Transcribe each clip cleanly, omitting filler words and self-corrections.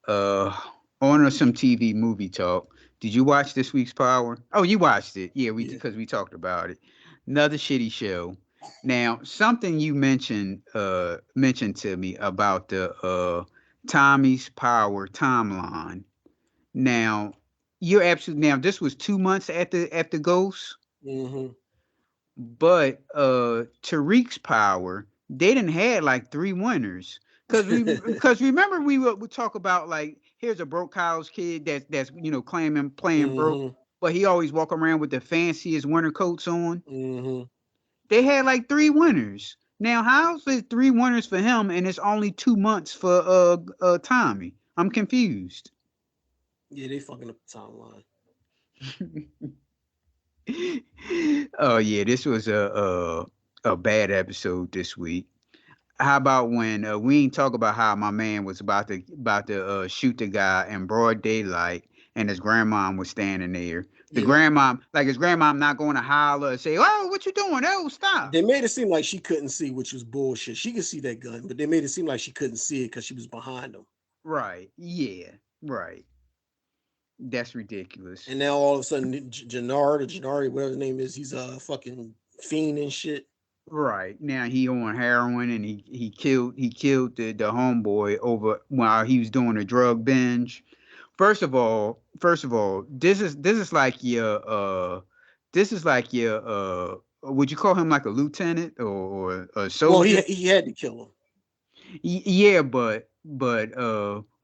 uh on some TV movie talk. Did you watch this week's Power? Oh, you watched it. Yeah, we Yeah. because we talked about it. Another shitty show. Now, something you mentioned to me about the Tommy's Power timeline. Now, you're absolutely now this was 2 months after Ghost, Mm-hmm. but Tariq's Power, they didn't had like three winners. Cause remember we talk about like here's a broke house kid that's claiming playing broke, Mm-hmm. but he always walk around with the fanciest winter coats on. Mm-hmm. They had like three winners. Now how's it three winners for him and it's only 2 months for Tommy? I'm confused. Yeah, they fucking up the timeline. Oh yeah, this was a bad episode this week. How about when we ain't talk about how my man was about to shoot the guy in broad daylight, and his grandmom was standing there. The Yeah, grandmom, like his grandmom, not going to holler and say, "Oh, what you doing? Oh, stop!" they made it seem like she couldn't see, which was bullshit. She could see that gun, but they made it seem like she couldn't see it because she was behind them. Right? Yeah. Right. That's ridiculous. And now all of a sudden, Jannard or Jannari, whatever his name is, he's a fucking fiend and shit. Right now he on heroin and he killed the homeboy over while he was doing a drug binge. First of all, this is like your would you call him like a lieutenant or a Well, soldier? he had to kill him. Yeah, but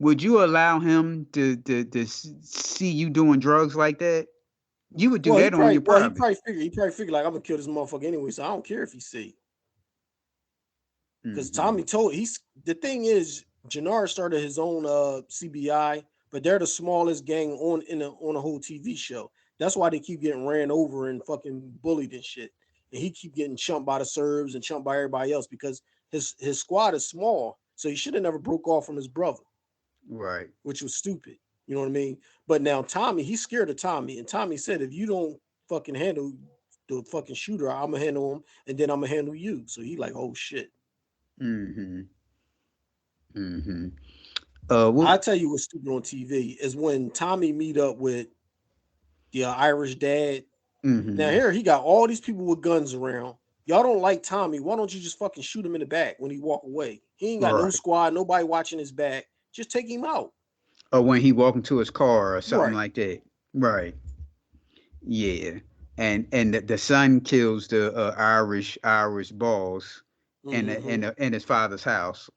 would you allow him to see you doing drugs like that? You would do Well, that on your he private. probably figured like I'm gonna kill this motherfucker anyway, so I don't care if he see. Because Hmm. Tommy told he's the thing is Jannard started his own CBI, but they're the smallest gang on a whole TV show. That's why they keep getting ran over and fucking bullied and shit. And he keep getting chumped by the Serbs and chumped by everybody else because his squad is small. So he should have never broke off from his brother, Right. which was stupid. You know what I mean? But now Tommy, he's scared of Tommy, and Tommy said, if you don't fucking handle the fucking shooter, I'm gonna handle him, and then I'm gonna handle you. So he like, oh shit. Hmm. Hmm. I Well, tell you what's stupid on TV is when Tommy meet up with the Irish dad. Now hmm here he got all these people with guns around. Y'all don't like Tommy. Why don't you just fucking shoot him in the back when he walk away? He ain't got no right. squad, nobody watching his back. Just take him out. Or when he walked into his car or something Right. like that. Right. Yeah. And the son kills the Irish boss Mm-hmm. in his father's house.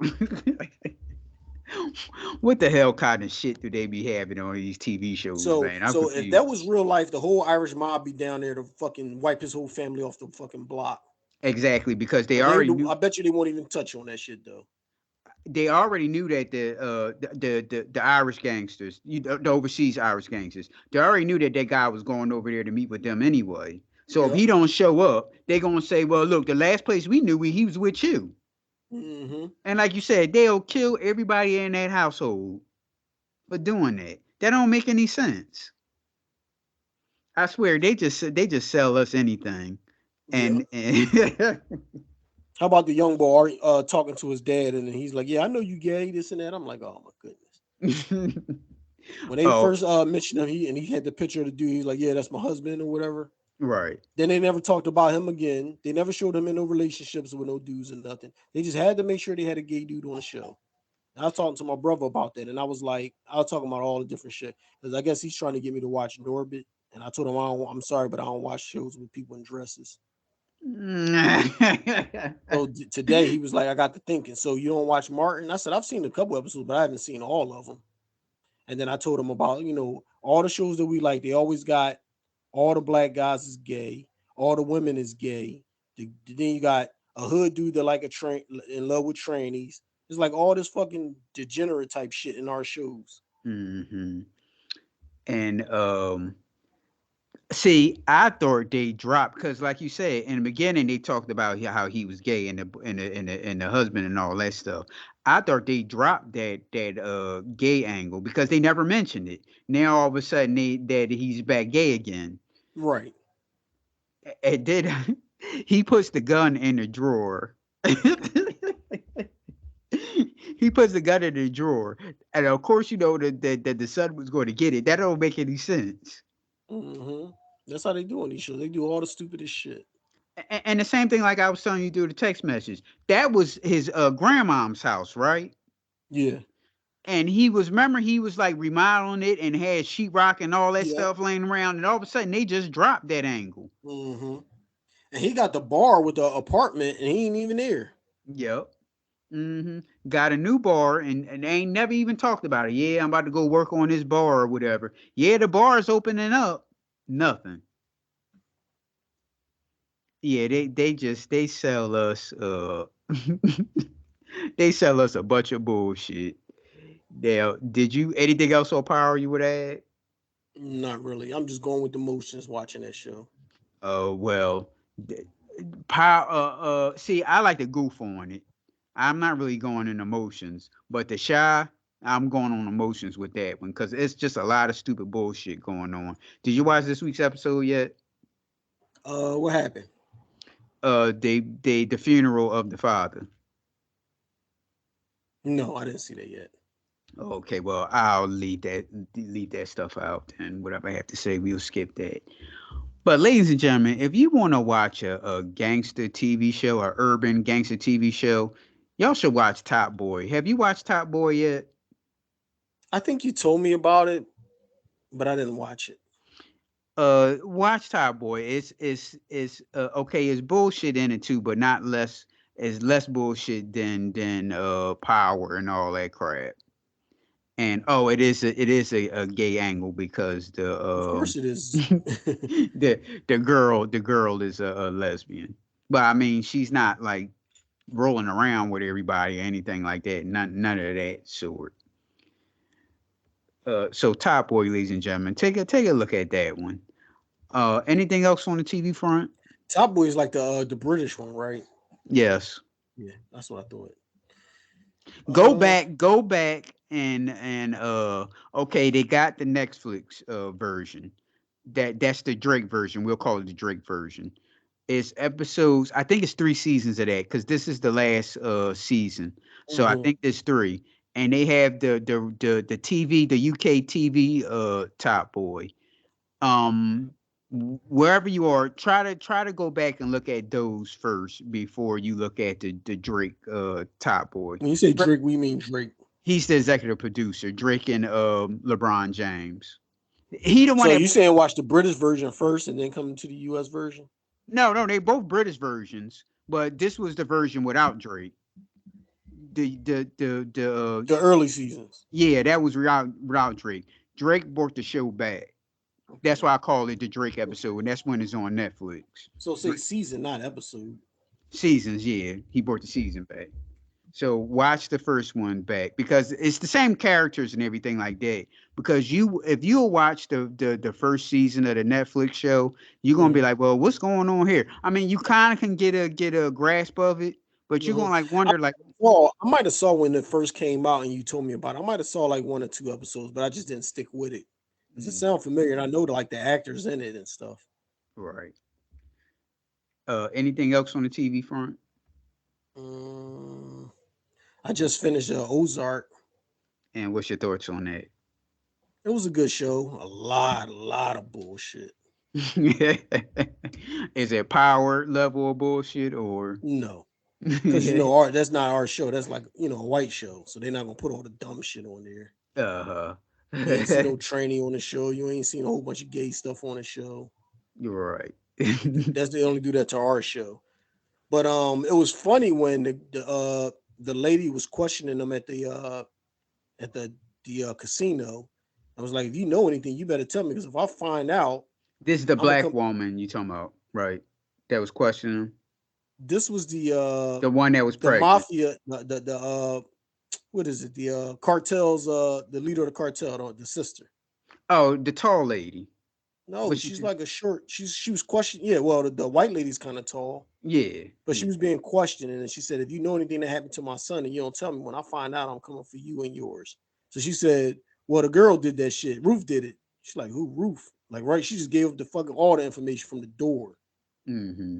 What the hell kind of shit do they be having on these TV shows, man? I'm So if that confused. was real life, the whole Irish mob be down there to fucking wipe his whole family off the fucking block. Exactly, because But I bet you they won't even touch on that shit though. they already knew that the Irish gangsters, the overseas Irish gangsters, they already knew that that guy was going over there to meet with them anyway. So if Yep. he don't show up, they gonna say, "Well, look, the last place we knew, he was with you." Mm-hmm. And like you said, they'll kill everybody in that household for doing that. That don't make any sense. I swear, they just sell us anything. Yeah. And How about the young boy talking to his dad, and then he's like, "Yeah, I know you gay, this and that." I'm like, "Oh my goodness." When they oh, first mentioned him, he had the picture of the dude. He's like, "Yeah, that's my husband or whatever." right. Then they never talked about him again. They never showed him in no relationships with no dudes and nothing. They just had to make sure they had a gay dude on the show. I was talking to my brother about that, and I was like, I was talking about all the different shit because I guess he's trying to get me to watch Norbit, and I told him I'm sorry, but I don't watch shows with people in dresses. So today he was like, I got to thinking. So you don't watch Martin? I said I've seen a couple episodes, but I haven't seen all of them. And then I told him about all the shows that we like. They always got all the black guys is gay, all the women is gay. Then you got a hood dude that like a train in love with trannies. It's like all this fucking degenerate type shit in our shows. Hmm. And see, I thought they dropped because, like you said, in the beginning they talked about how he was gay and the husband and all that stuff. I thought they dropped that gay angle because they never mentioned it. Now all of a sudden that he's back gay again, Right. and then he puts the gun in the drawer. he puts the gun in the drawer, and of course, you know that the son was going to get it. That don't make any sense. Mm-hmm. That's how they do on these shows. They do all the stupidest shit. And the same thing, like I was telling you through the text message, that was his grandmom's house, right? Yeah. And he was, remember, he was like remodeling it and had sheetrock and all that Yep. stuff laying around, and all of a sudden they just dropped that angle. Mm-hmm. And he got the bar with the apartment, and he ain't even there. Yep. Got a new bar, and they ain't never even talked about it. Yeah, I'm about to go work on this bar or whatever. Yeah, the bar is opening up. Nothing. Yeah, they sell us they sell us a bunch of bullshit. Now, did you anything else on Power you would add? Not really. I'm just going with the motions watching that show. Well, Power. See, I like to goof on it. I'm not really going in emotions, but the shy, I'm going on emotions with that one because it's just a lot of stupid bullshit going on. Did you watch this week's episode yet? What happened? They the funeral of the father. No, I didn't see that yet. Okay, well, I'll leave that stuff out, and whatever I have to say, we'll skip that. But ladies and gentlemen, if you want to watch a gangster TV show, or urban gangster TV show, y'all should watch Top Boy. Have you watched Top Boy yet? I think you told me about it, but I didn't watch it. Watch Top Boy. It's okay. It's bullshit in it too, but not less. It's less bullshit than Power and all that crap. And oh, it is a gay angle because Of course it is. the girl is a lesbian, but I mean she's not like rolling around with everybody or anything like that. None of that sort. So Top Boy, ladies and gentlemen, take a look at that one. Anything else on the TV front? Top Boy is like the British one, right? Yes. Yeah, that's what I thought. Uh, Go back and okay, they got the Netflix version. That's the Drake version. We'll call it the Drake version. It's episodes, I think it's 3 seasons of that because this is the last season. So I mhm. think there's three. And they have the TV, the UK TV Top Boy. Um Wherever you are, try to go back and look at those first before you look at the Drake Top Boy. When you say Drake, we mean Drake. He's the executive producer, Drake and LeBron James. He the one So that you saying watch the British version first and then come to the US version? no, they both British versions, but this was the version without Drake. The early seasons. Yeah, that was without Drake. Drake brought the show back. That's Okay. why I call it the Drake episode, and that's when it's on Netflix. So say season, not episode. Seasons, yeah, he brought the season back. So watch the first one back because it's the same characters and everything like that. Because if you watch the first season of the Netflix show, you're gonna be Hmm. like, well, what's going on here? I mean, you kind of can get a grasp of it, but you're Hmm. gonna like I, wonder like, well, I might have saw when it first came out and you told me about it. I might have saw like one or two episodes, but I just didn't stick with it because it mm, sounded familiar and I know like the actors in it and stuff. right. Anything else on the TV front? Mm, I just finished Ozark. And what's your thoughts on that? It was a good show. A lot of bullshit. Is it power level of bullshit or? No, because you know, that's not our show. That's like a white show, so they're not gonna put all the dumb shit on there. Uh-huh. You ain't see no training on the show. You ain't seen a whole bunch of gay stuff on the show. You're right. That's they only do that to our show. But it was funny when the lady was questioning them at the casino. I was like, if you know anything, you better tell me because if I find out, This is the I'm gonna black come. woman you talking about, right? That was questioning This was the one that was the pregnant. mafia, what is it? The cartels, the leader of the cartel, the sister. Oh, the tall lady. No, What she she's said? like a short. She was questioning. Yeah, well, the white lady's kind of tall, Yeah, but she yeah. was being questioned, and she said, "If you know anything that happened to my son, and you don't tell me, when I find out, I'm coming for you and yours." So she said, "Well, the girl did that shit. Ruth did it." She's like, "Who, Ruth?" Like, right? She just gave up the fucking all the information from the door. Mm-hmm.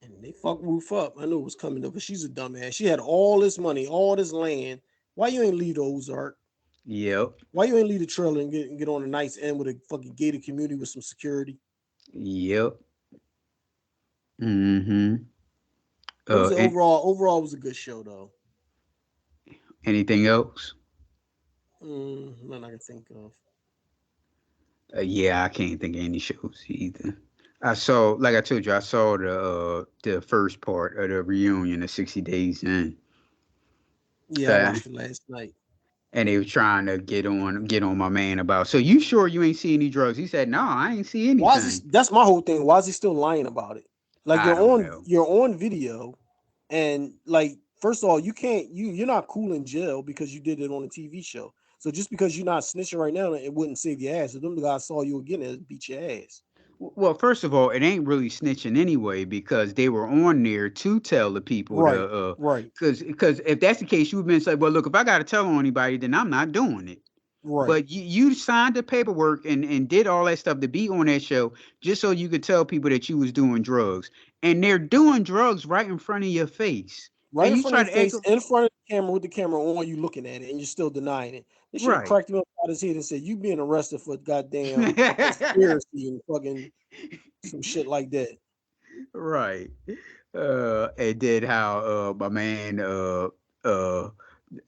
And they fucked Ruth up. I knew it was coming up, but she's a dumbass. She had all this money, all this land. Why you ain't leave the Ozark? Yep. Why you ain't leave the trailer and get on a nice end with a fucking gated community with some security? Yep. Mm-hmm. It was an And overall it was a good show though. anything else? None I can think of. Yeah, I can't think of any shows either. I saw, like I told you, I saw the first part of the reunion of 60 Days In. Yeah, I Uh, watched it last night. and they were trying to get on my man about. So you sure you ain't see any drugs? He said, no, I ain't see Why is anything. he, that's my whole thing. Why is he still lying about it? Like I don't know. you're on video, and like first of all, you can't you're not cool in jail because you did it on a TV show. So just because you're not snitching right now, it wouldn't save your ass. If them guys saw you again, it'd beat your ass. Well, first of all, it ain't really snitching anyway because they were on there to tell the people Right, to right, because if that's the case, you've been saying, well, look, if I got to tell on anybody, then I'm not doing it. right, But you signed the paperwork and did all that stuff to be on that show just so you could tell people that you was doing drugs. And they're doing drugs right in front of your face. right And in you front of try your to act face, in front of the camera with the camera on, you looking at it, and you're still denying it. They should have right. cracked him up out his head and said, "You being arrested for goddamn conspiracy and fucking some shit like that." Right. And did how my man uh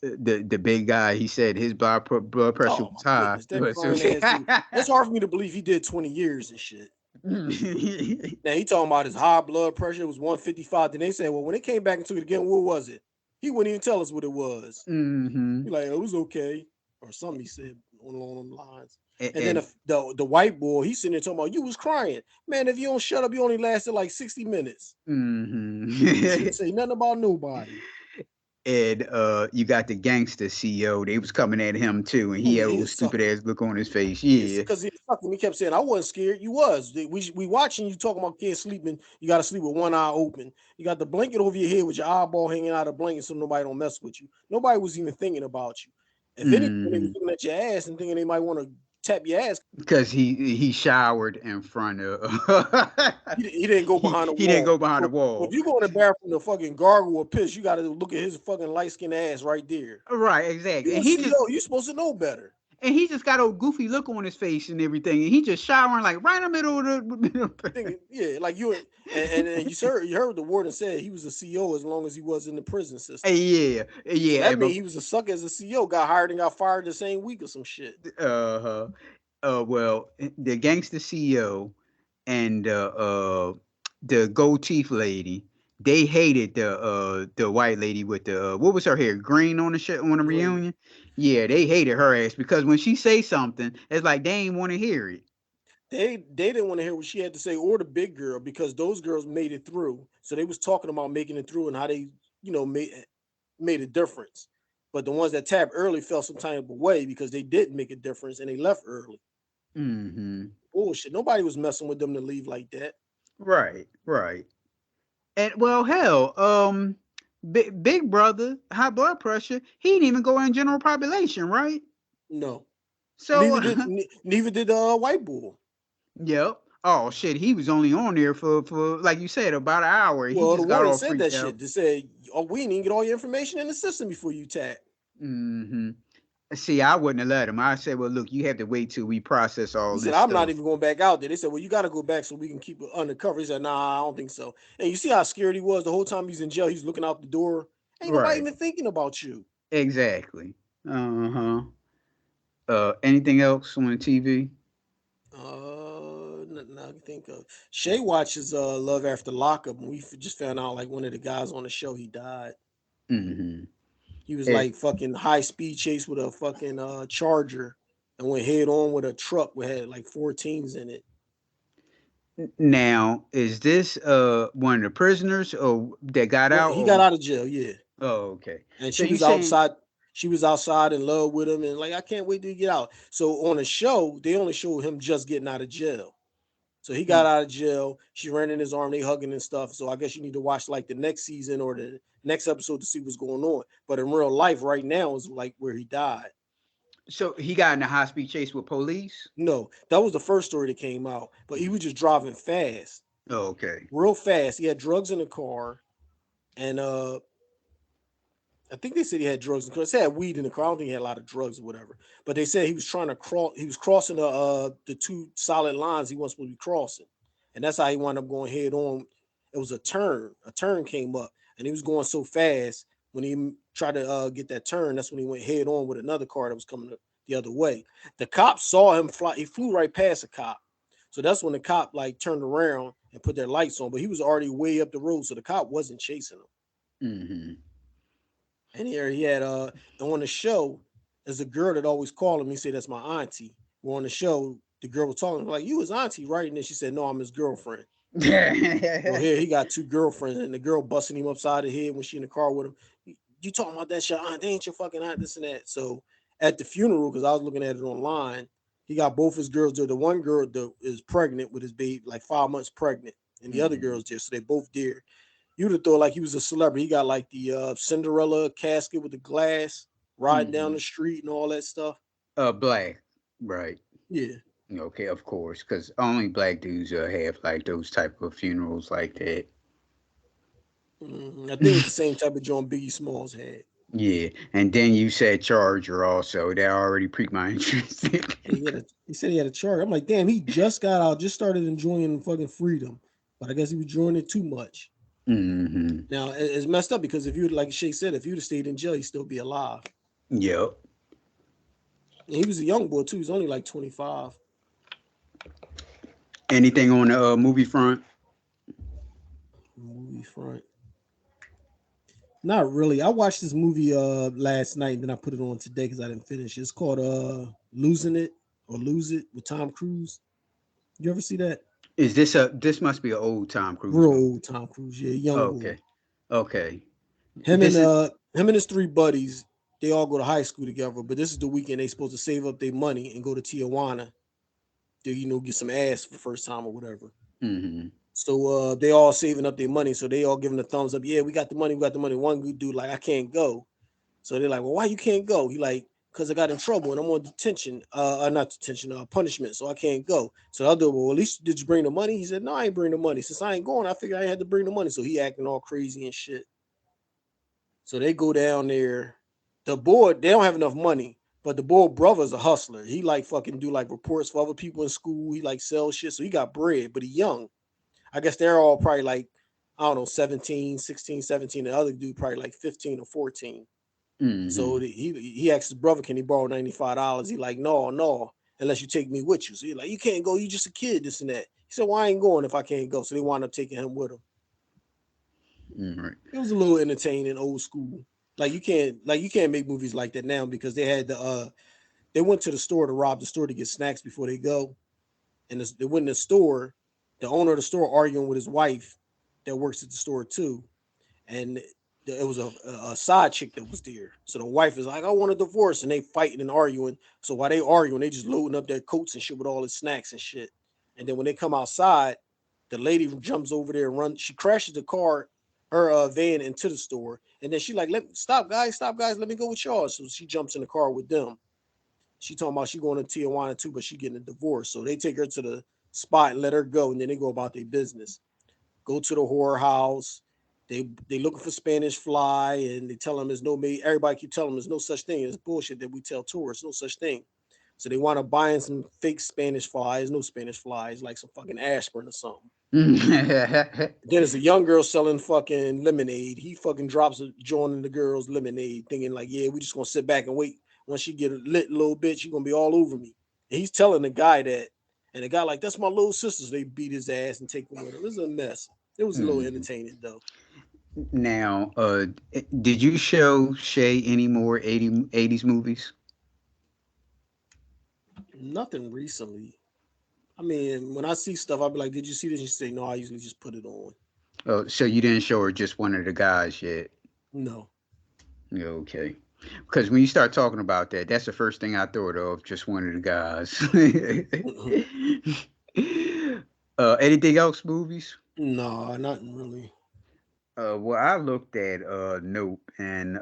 the big guy, he said his blood pressure Oh my was high. goodness, that crying ass dude. It's hard for me to believe he did 20 years and shit. Now he talking about his high blood pressure was 155. Then they said, well, when it came back and took it again, what was it? He wouldn't even tell us what it was. He hmm like, it was okay, or something he said along them lines. And then and the white boy, he's sitting there talking about you was crying. Man, if you don't shut up, you only lasted like 60 minutes. You hmm shouldn't say nothing about nobody. and you got the gangster CEO. They was coming at him too, and he Yeah, had a he little a stupid sucker. ass look on his face. Yes, Yeah. because he fucking he kept saying, I wasn't scared. You was. We watching you talking about kids sleeping. You gotta sleep with one eye open. You got the blanket over your head with your eyeball hanging out of the blanket so nobody don't mess with you. Nobody was even thinking about you. If anything, they was hmm looking at your ass and thinking they might want to tap your ass. Because he showered in front of He didn't go behind the he didn't wall. go behind the So if wall. you go in the bathroom to fucking gargle or piss, you gotta look at his fucking light skinned ass right there. Right, exactly. You a CEO, you supposed to know better. And he just got a goofy look on his face and everything, and he just showering like right in the middle of the. Thinking, yeah, like you and you heard the warden said he was a CEO as long as he was in the prison system. Yeah, So yeah, that but means he was a sucker as a CEO, got hired and got fired the same week or some shit. uh, well, the gangster CEO and the gold teeth lady, they hated the white lady with the what was her hair, green on the shit on the Green. reunion. Yeah, they hated her ass because when she say something, it's like they ain't want to hear it. They didn't want to hear what she had to say or the big girl because those girls made it through. So they was talking about making it through and how they, made a difference. But the ones that tapped early felt some type of way because they didn't make a difference and they left early. Hmm Bullshit. Nobody was messing with them to leave like that. Right, right. And well, hell, big brother, high blood pressure. He didn't even go in general population, right? No. So, Neither did white bull. yep. Oh shit, he was only on there for like you said about an hour. He Well, the just got warden all said that freaked out. shit. They said, "Oh, we didn't even get all your information in the system before you tap." Hmm See, I wouldn't have let him. I said, well, look, you have to wait till we process He all said, this "I'm not stuff. even going back out there." They said, "Well, you got to go back so we can keep it undercover." He said, "Nah, I don't think so." And you see how scared he was the whole time he's in jail. He's looking out the door. Ain't nobody Right. even thinking about you. Exactly. Uh-huh. Anything else on the TV? Nothing I can think of. Shay watches Love After Lockup, and we just found out like one of the guys on the show he died. Hmm He was like fucking high speed chase with a fucking Charger, and went head on with a truck that had like 14s in it. Now, is this one of the prisoners or that got Well, out he or got out of jail, yeah, oh okay. and So she you was saying outside. She was outside in love with him, and like I can't wait to get out. So on the show, they only showed him just getting out of jail. So he got mm, out of jail. She ran in his arm. They hugging and stuff. So I guess you need to watch like the next season or the next episode to see what's going on. But in real life, right now is like where he died. so he got in a high speed chase with police? No, that was the first story that came out. But he was just driving fast. Oh, okay. real fast. He had drugs in the car, and I think they said he had drugs in the car. They had weed in the car. I don't think he had a lot of drugs or whatever. But they said he was trying to cross. He was crossing the two solid lines he wasn't supposed to be crossing, and that's how he wound up going head on. It was a turn. A turn came up, and he was going so fast when he tried to get that turn. That's when he went head on with another car that was coming the other way. The cop saw him fly. He flew right past the cop. So that's when the cop like turned around and put their lights on, but he was already way up the road, so the cop wasn't chasing him. Mm-hmm. And here he had on the show, there's a girl that always called him. He said, "That's my auntie." Well, on the show, the girl was talking like, "You his auntie, right?" And then she said, "No, I'm his girlfriend." So here he got two girlfriends, and the girl busting him upside the head when she in the car with him. You talking about that's your aunt? They ain't your fucking aunt, this and that. So at the funeral, because I was looking at it online, he got both his girls there. The one girl that is pregnant with his baby, like 5 months pregnant, and the other Mm-hmm. girl's there. So they both there. You'd have thought like he was a celebrity. He got like the Cinderella casket with the glass riding down Mm-hmm. the street and all that stuff. Black, right? Yeah. Okay, of course, because only black dudes have like those type of funerals like that. I think it's the same type of joint Biggie Smalls had. Yeah, and then you said Charger also. That already piqued my interest. Yeah, he said he had a chart. I'm like, damn, he just got out, just started enjoying fucking freedom. But I guess he was enjoying it too much. Mm-hmm. Now it's messed up because if you like Shay said, if you'd have stayed in jail, he'd still be alive. Yep. And he was a young boy too. He's only like 25. Anything on the movie front? Movie front. Not really. I watched this movie last night and then I put it on today because I didn't finish. It's called Losing It or Lose It with Tom Cruise. You ever see that? Is this a? This must be an old Tom Cruise Real movie. old Tom Cruise, yeah, young boy. Okay. Okay. Him and This is. his three buddies, they all go to high school together, but this is the weekend they supposed to save up their money and go to Tijuana to, get some ass for the first time or whatever. Mm-hmm. So they all saving up their money. So they all giving the thumbs up. Yeah, we got the money. We got the money. One good dude like, I can't go. So they're like, well, why you can't go? He like, because I got in trouble and I'm on detention. Not detention, punishment. So I can't go. So the other, well, at least did you bring the money? He said, no, I ain't bring the money. Since I ain't going, I figured I had to bring the money. So he acting all crazy and shit. So they go down there. The boy, they don't have enough money, but the boy brother's a hustler. He like fucking do like reports for other people in school. He like sells shit. So he got bread, but he young. I guess they're all probably like, I don't know, 17, 16, 17. The other dude probably like 15 or 14. So Mm-hmm. he asked his brother, can he borrow $95? He like, no, no, unless you take me with you. So he like, you can't go. You just a kid, this and that. He said, well, I ain't going if I can't go. So they wound up taking him with him. Mm, right. It was a little entertaining, old school. Like you can't make movies like that now because they had they went to the store to rob the store to get snacks before they go. And they went in the store, the owner of the store arguing with his wife that works at the store too. And it was a side chick that was there. So the wife is like, I want a divorce. And they fighting and arguing. So while they arguing, they just loading up their coats and shit with all the snacks and shit. And then when they come outside, the lady jumps over there and runs. She crashes the car, her van into the store. And then she like, stop guys, let me go with y'all. So she jumps in the car with them. She talking about she going to Tijuana too, but she getting a divorce. So they take her to the spot and let her go. And then they go about their business. Go to the horror house. They looking for Spanish fly, and they tell them there's no me. Everybody keep telling them there's no such thing. It's bullshit that we tell tourists, no such thing. So they want to buying some fake Spanish flies, no Spanish flies, like some fucking aspirin or something. Then there's a young girl selling fucking lemonade. He fucking drops a joint in the girl's lemonade, thinking like, yeah, we just gonna sit back and wait. Once she get a lit little bit, she gonna be all over me. And he's telling the guy that, and the guy like, that's my little sister. So they beat his ass and take him with him. It was a mess. It was a little Mhm. entertaining though. Now, did you show Shay any more 80s movies? Nothing recently. I mean, when I see stuff, I'll be like, "Did you see this?" You say, "No." I usually just put it on. Oh, so you didn't show her just one of the guys yet? No. Yeah, okay. Because when you start talking about that, that's the first thing I thought of, just one of the guys. Anything else, movies? No, nothing really. Well, I looked at Nope, and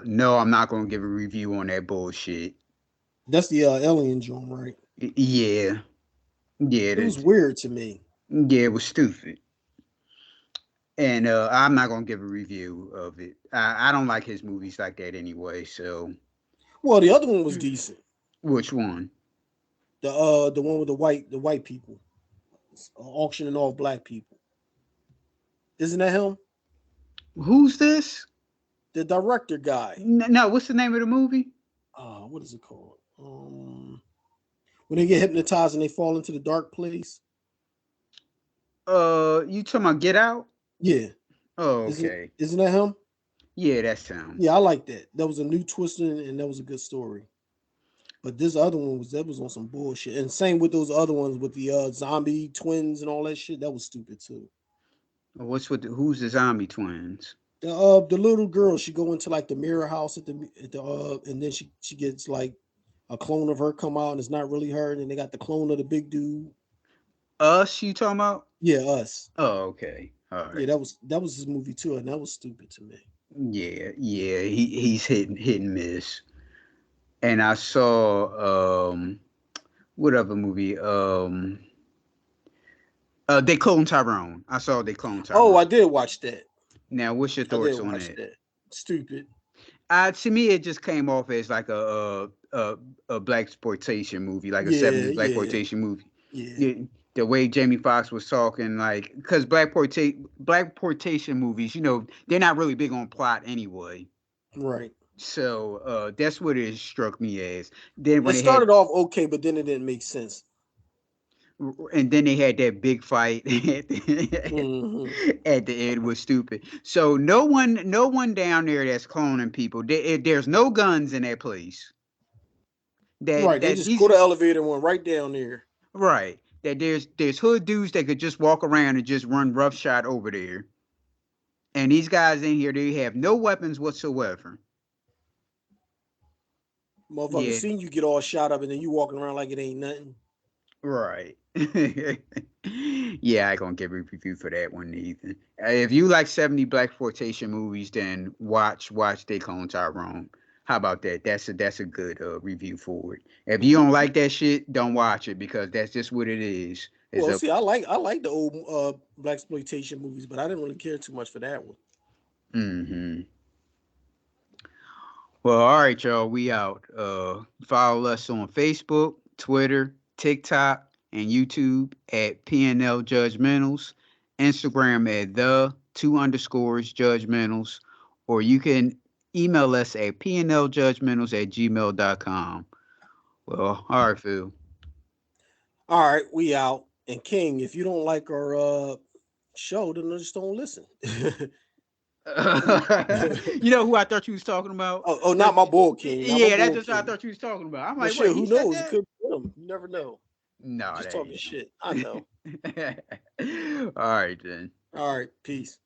no, I'm not gonna give a review on that bullshit. That's the alien joint, right? Yeah, yeah, It was that, weird to me. yeah, it was stupid. And I'm not gonna give a review of it. I don't like his movies like that anyway. So Well, the other one was decent. which one? The one with the white people auctioning off black people. Isn't that him? Who's this? The director guy. No, what's the name of the movie? What is it called? When they get hypnotized and they fall into the dark place. You talking about Get Out? Yeah, Oh, isn't okay. isn't that him? Yeah, that's him. Yeah, I like that. That was a new twist and that was a good story. But this other one was on some bullshit. And same with those other ones with the zombie twins and all that shit. That was stupid too. What's with who's the zombie twins? The little girl, she go into like the mirror house at the and then she gets like a clone of her come out and it's not really her. And then they got the clone of the big dude. Us? You talking about? Yeah, us. Oh, okay. All Yeah, right. that was his movie too, and that was stupid to me. Yeah, yeah. He's hit and miss. And I saw what other movie? They Cloned Tyrone. I saw They Cloned Oh, I Tyrone. did watch that. Now, what's your I did thoughts on watch it? that. Stupid. To me, it just came off as like a black exploitation movie, like a Yeah, '70s black yeah, exploitation movie. yeah. Yeah, the way Jamie Foxx was talking, like, because black exploitation movies, they're not really big on plot anyway. Right. So that's what it struck me as. Then It when they had started off okay, but then it didn't make sense. and then they had that big fight at the, Hmm. at the end was stupid. So no one down there that's cloning people. There's no guns in that place. That Right. They that just go these to elevator and went right down there. right. That there's hood dudes that could just walk around and just run roughshod over there. And these guys in here, they have no weapons whatsoever. Motherfucker Yeah, seen you get all shot up and then you walking around like it ain't nothing. right. Yeah, I gonna give a review for that one either. If you like 70 black exploitation movies, then watch They Clone Tyrone. How about that? That's a good review for it. If you don't like that shit, don't watch it because that's just what it is. It's Well, a see, I like the old black exploitation movies, but I didn't really care too much for that one. hmm Well, all right, y'all. We out. Follow us on Facebook, Twitter, TikTok, and YouTube at PNL Judgementals. Instagram at the 2_judgementals, or you can email us at pnljudgementals@gmail.com. Well, all right, Phil. All right, we out. And King, if you don't like our show, then just don't listen. You know who I thought you was talking about? Oh, not Because my boy King, not my yeah, that's boy just what I King. thought you was talking about. I'm But like, shit, wait, he who said knows? It that? could be him. You never know. No, Just that talking ain't shit. I know. him. All right then. All right, peace.